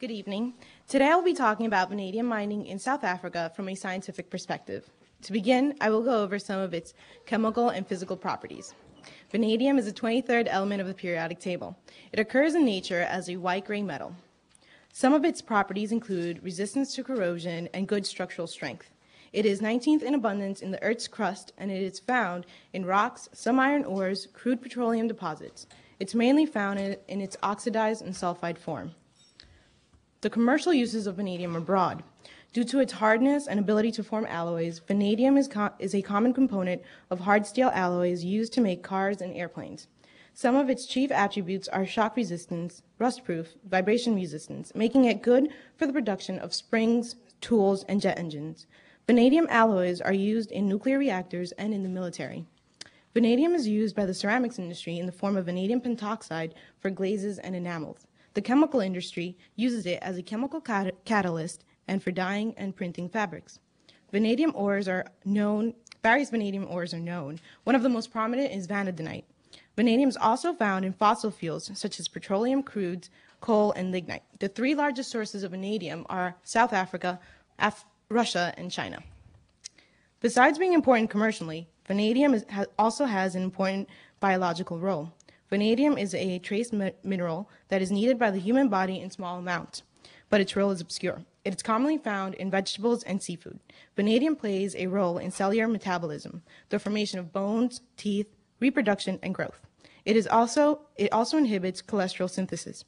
Good evening. Today I will be talking about vanadium mining in South Africa from a scientific perspective. To begin, I will go over some of its chemical and physical properties. Vanadium is the 23rd element of the periodic table. It occurs in nature as a white-gray metal. Some of its properties include resistance to corrosion and good structural strength. It is 19th in abundance in the Earth's crust, and it is found in rocks, some iron ores, crude petroleum deposits. It's mainly found in its oxidized and sulfide form. The commercial uses of vanadium are broad. Due to its hardness and ability to form alloys, vanadium is a common component of hard steel alloys used to make cars and airplanes. Some of its chief attributes are shock resistance, rust-proof, vibration resistance, making it good for the production of springs, tools, and jet engines. Vanadium alloys are used in nuclear reactors and in the military. Vanadium is used by the ceramics industry in the form of vanadium pentoxide for glazes and enamels. The chemical industry uses it as a chemical catalyst and for dyeing and printing fabrics. Various vanadium ores are known. One of the most prominent is vanadinite. Vanadium is also found in fossil fuels such as petroleum crudes, coal, and lignite. The three largest sources of vanadium are South Africa, Russia, and China. Besides being important commercially, vanadium also has an important biological role. Vanadium is a trace mineral that is needed by the human body in small amounts, but its role is obscure. It is commonly found in vegetables and seafood. Vanadium plays a role in cellular metabolism, the formation of bones, teeth, reproduction, and growth. It also inhibits cholesterol synthesis.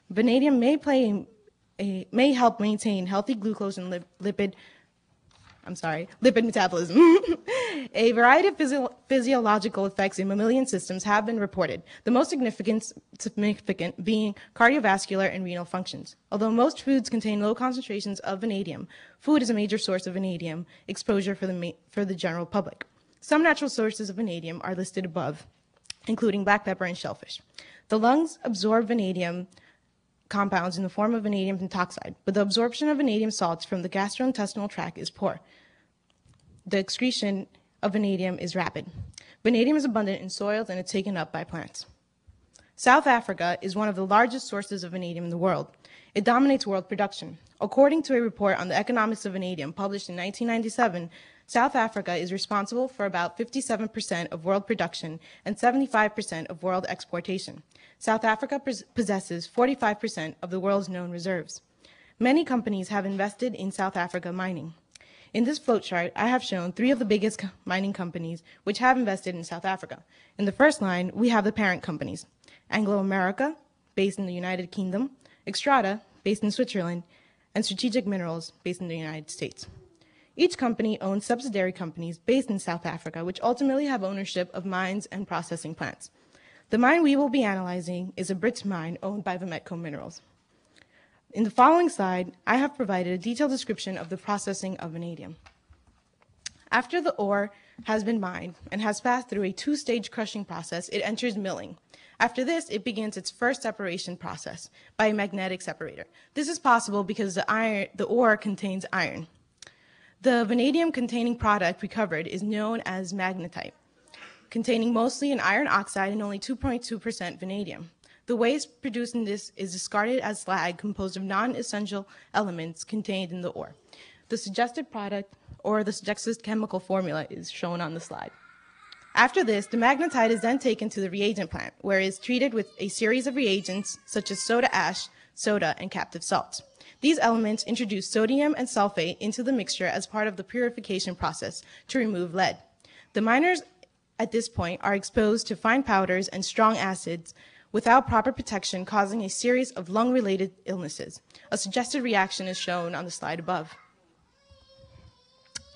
Vanadium may help maintain healthy glucose and lipid metabolism. A variety of physiological effects in mammalian systems have been reported, the most significant being cardiovascular and renal functions. Although most foods contain low concentrations of vanadium, food is a major source of vanadium exposure for the general public. Some natural sources of vanadium are listed above, including black pepper and shellfish. The lungs absorb vanadium compounds in the form of vanadium pentoxide, but the absorption of vanadium salts from the gastrointestinal tract is poor. The excretion of vanadium is rapid. Vanadium is abundant in soils and is taken up by plants. South Africa is one of the largest sources of vanadium in the world. It dominates world production. According to a report on the economics of vanadium published in 1997, South Africa is responsible for about 57% of world production and 75% of world exportation. South Africa possesses 45% of the world's known reserves. Many companies have invested in South Africa mining. In this flowchart, I have shown three of the biggest mining companies which have invested in South Africa. In the first line, we have the parent companies: Anglo America, based in the United Kingdom; Xstrata, based in Switzerland; and Strategic Minerals, based in the United States. Each company owns subsidiary companies based in South Africa, which ultimately have ownership of mines and processing plants. The mine we will be analyzing is a Brits mine owned by Vametco Minerals. In the following slide, I have provided a detailed description of the processing of vanadium. After the ore has been mined and has passed through a two-stage crushing process, it enters milling. After this, it begins its first separation process by a magnetic separator. This is possible because the ore contains iron. The vanadium-containing product recovered is known as magnetite, containing mostly an iron oxide and only 2.2% vanadium. The waste produced in this is discarded as slag composed of non-essential elements contained in the ore. The suggested product, or the suggested chemical formula, is shown on the slide. After this, the magnetite is then taken to the reagent plant, where it is treated with a series of reagents such as soda ash, soda, and captive salts. These elements introduce sodium and sulfate into the mixture as part of the purification process to remove lead. The miners at this point are exposed to fine powders and strong acids without proper protection, causing a series of lung-related illnesses. A suggested reaction is shown on the slide above.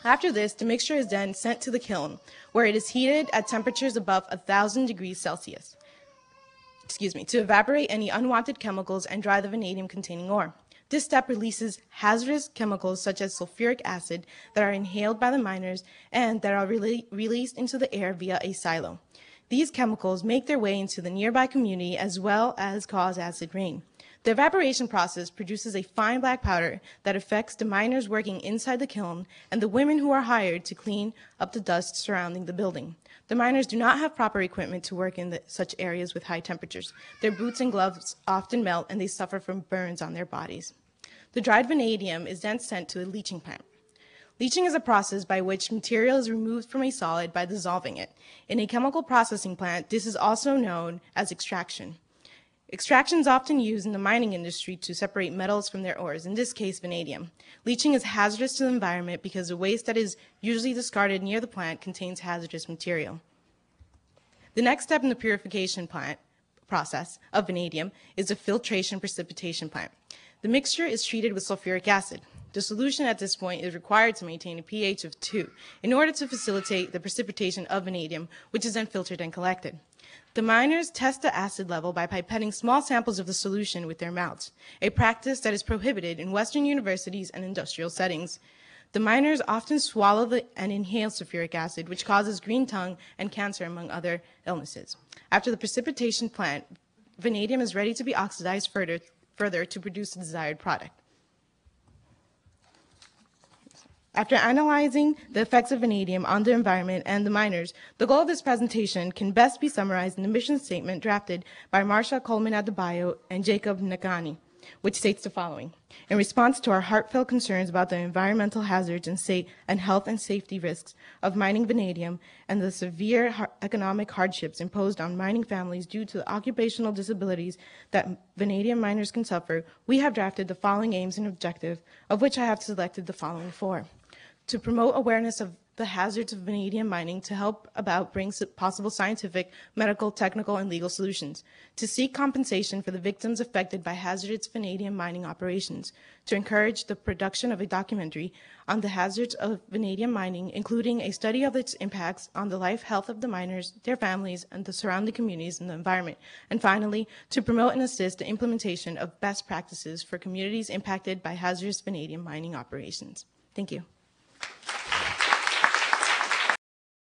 After this, the mixture is then sent to the kiln, where it is heated at temperatures above 1,000 degrees Celsius, to evaporate any unwanted chemicals and dry the vanadium-containing ore. This step releases hazardous chemicals such as sulfuric acid that are inhaled by the miners and that are released into the air via a silo. These chemicals make their way into the nearby community as well as cause acid rain. The evaporation process produces a fine black powder that affects the miners working inside the kiln and the women who are hired to clean up the dust surrounding the building. The miners do not have proper equipment to work in such areas with high temperatures. Their boots and gloves often melt and they suffer from burns on their bodies. The dried vanadium is then sent to a leaching plant. Leaching is a process by which material is removed from a solid by dissolving it. In a chemical processing plant, this is also known as extraction. Extraction is often used in the mining industry to separate metals from their ores, in this case, vanadium. Leaching is hazardous to the environment because the waste that is usually discarded near the plant contains hazardous material. The next step in the purification plant process of vanadium is the filtration precipitation plant. The mixture is treated with sulfuric acid. The solution at this point is required to maintain a pH of 2 in order to facilitate the precipitation of vanadium, which is then filtered and collected. The miners test the acid level by pipetting small samples of the solution with their mouths, a practice that is prohibited in Western universities and industrial settings. The miners often swallow and inhale sulfuric acid, which causes green tongue and cancer, among other illnesses. After the precipitation plant, vanadium is ready to be oxidized further to produce the desired product. After analyzing the effects of vanadium on the environment and the miners, the goal of this presentation can best be summarized in the mission statement drafted by Marsha Coleman-Adebayo and Jacob Nagani, which states the following. In response to our heartfelt concerns about the environmental hazards and health and safety risks of mining vanadium and the severe economic hardships imposed on mining families due to the occupational disabilities that vanadium miners can suffer, we have drafted the following aims and objectives, of which I have selected the following 4. To promote awareness of the hazards of vanadium mining, to help about bring possible scientific, medical, technical, and legal solutions, to seek compensation for the victims affected by hazardous vanadium mining operations, to encourage the production of a documentary on the hazards of vanadium mining, including a study of its impacts on the life health of the miners, their families, and the surrounding communities and the environment, and finally, to promote and assist the implementation of best practices for communities impacted by hazardous vanadium mining operations. Thank you.